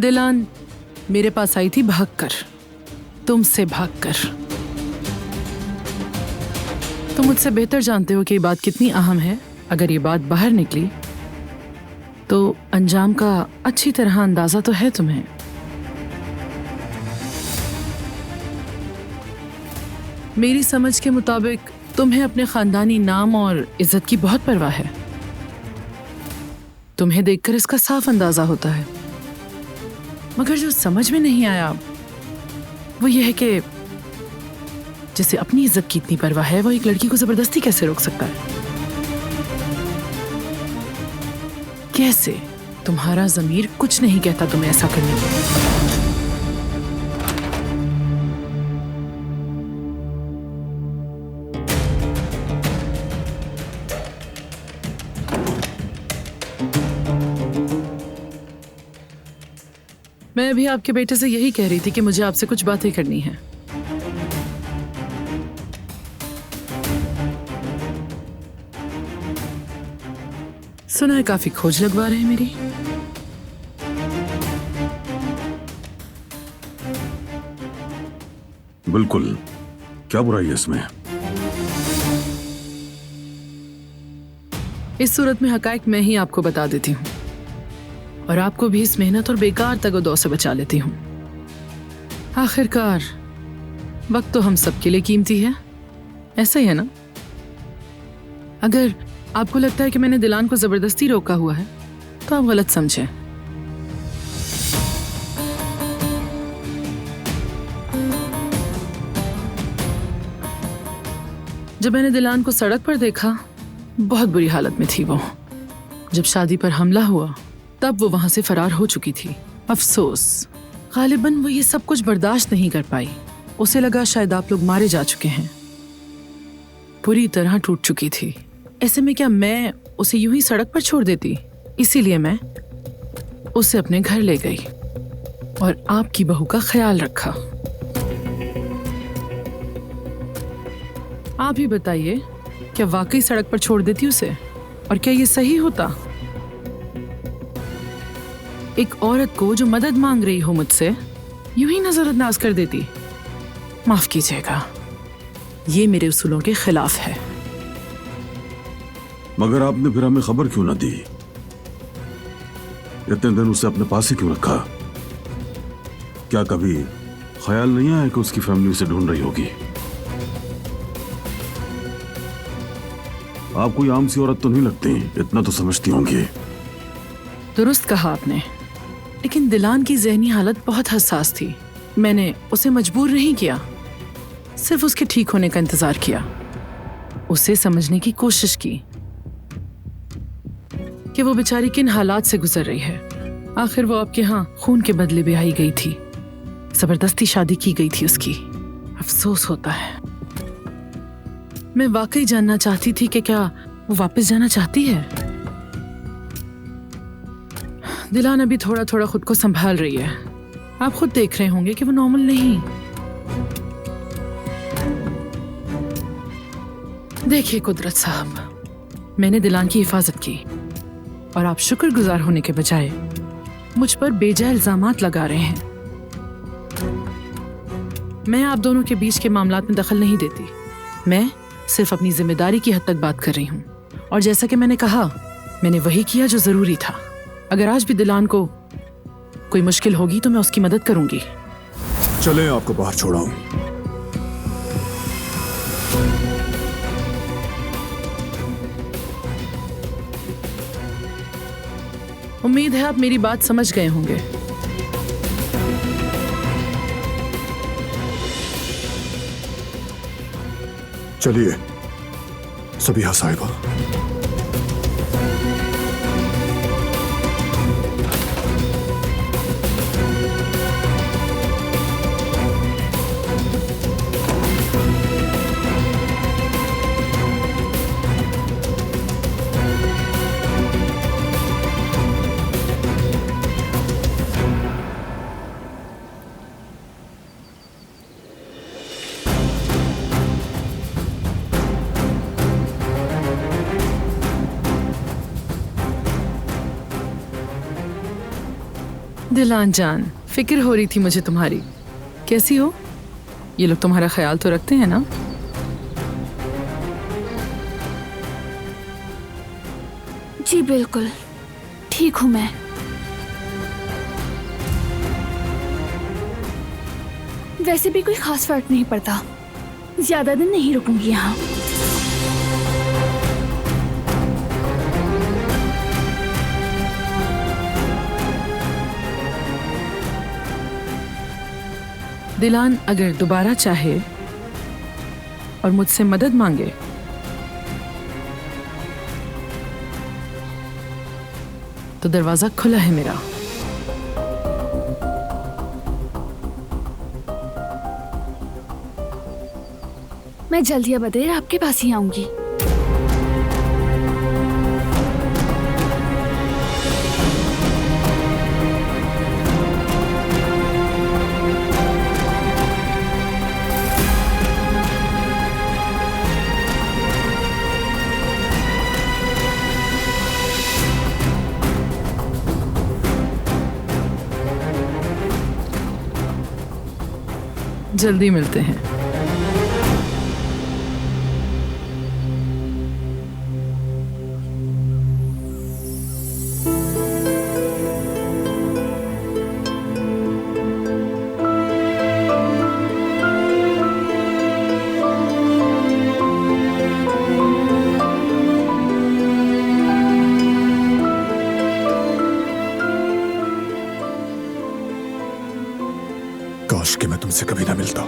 दिलान मेरे पास आई थी भागकर, तुमसे भागकर। तुम मुझसे बेहतर जानते हो कि ये बात कितनी अहम है। अगर ये बात बाहर निकली तो अंजाम का अच्छी तरह अंदाजा तो है तुम्हें। मेरी समझ के मुताबिक तुम्हें अपने खानदानी नाम और इज्जत की बहुत परवाह है। तुम्हें देखकर इसका साफ अंदाजा होता है। मगर जो समझ में नहीं आया वो ये है कि जिसे अपनी इज्जत की इतनी परवाह है वो एक लड़की को जबरदस्ती कैसे रोक सकता है? कैसे? तुम्हारा ज़मीर कुछ नहीं कहता तुम्हें ऐसा करने को। मैं अभी आपके बेटे से यही कह रही थी कि मुझे आपसे कुछ बातें करनी है। सुना है काफी खोज लगवा रहे हैं मेरी। बिल्कुल, क्या बुराई है इसमें? इस सूरत में हकायक मैं ही आपको बता देती हूँ और आपको भी इस मेहनत और बेकार तगदो से बचा लेती हूँ। आखिरकार वक्त तो हम सबके लिए कीमती है, ऐसा ही है ना? अगर आपको लगता है कि मैंने दिलान को जबरदस्ती रोका हुआ है तो आप गलत समझे। जब मैंने दिलान को सड़क पर देखा बहुत बुरी हालत में थी वो। जब शादी पर हमला हुआ तब वो वहां से फरार हो चुकी थी। अफसोस, गालिबन वो ये सब कुछ बर्दाश्त नहीं कर पाई। उसे लगा शायद आप लोग मारे जा चुके हैं। पूरी तरह टूट चुकी थी। ऐसे में क्या मैं उसे यूं ही सड़क पर छोड़ देती? इसीलिए मैं उसे अपने घर ले गई और आपकी बहू का ख्याल रखा। आप ही बताइए, क्या वाकई सड़क पर छोड़ देती उसे? और क्या ये सही होता? एक औरत को जो मदद मांग रही हो मुझसे यूं ही नजरअंदाज कर देती? माफ कीजिएगा, ये मेरे उसूलों के खिलाफ है। मगर आपने फिर हमें खबर क्यों ना दी? इतने दिन उसे अपने पास ही क्यों रखा? क्या कभी ख्याल नहीं आया कि उसकी फैमिली उसे ढूंढ रही होगी? आप कोई आम सी औरत तो नहीं लगती, इतना तो समझती होंगी। दुरुस्त कहा आपने, लेकिन दिलान की ज़हनी हालत बहुत हसास थी। मैंने उसे मजबूर नहीं किया, सिर्फ उसके ठीक होने का इंतजार किया। उसे समझने की कोशिश की कि वो बेचारी किन हालात से गुजर रही है। आखिर वो आपके यहाँ खून के बदले ब्याही गई थी, जबरदस्ती शादी की गई थी उसकी। अफसोस होता है। मैं वाकई जानना चाहती थी कि क्या वो वापस जाना चाहती है। दिलान अभी थोड़ा थोड़ा खुद को संभाल रही है। आप खुद देख रहे होंगे कि वो नॉर्मल नहीं। देखिए कुदरत साहब, मैंने दिलान की हिफाजत की और आप शुक्रगुजार होने के बजाय मुझ पर बेजा इल्जामात लगा रहे हैं। मैं आप दोनों के बीच के मामलात में दखल नहीं देती। मैं सिर्फ अपनी जिम्मेदारी की हद तक बात कर रही हूँ और जैसा कि मैंने कहा, मैंने वही किया जो जरूरी था। अगर आज भी दिलान को कोई मुश्किल होगी तो मैं उसकी मदद करूंगी। चलें, आपको बाहर छोड़ाऊं। उम्मीद है आप मेरी बात समझ गए होंगे। चलिए सबिहा साहिबा। दिलान जान, फिक्र हो रही थी मुझे तुम्हारी। कैसी हो? ये लोग तुम्हारा ख्याल तो रखते हैं ना? जी बिल्कुल, ठीक हूं मैं। वैसे भी कोई खास फर्क नहीं पड़ता। ज्यादा दिन नहीं रुकूंगी यहाँ। दिलान अगर दोबारा चाहे और मुझसे मदद मांगे तो दरवाजा खुला है मेरा। मैं जल्द या बदेर आपके पास ही आऊंगी। जल्दी मिलते हैं। काश कि मैं तुमसे कभी ना मिलता।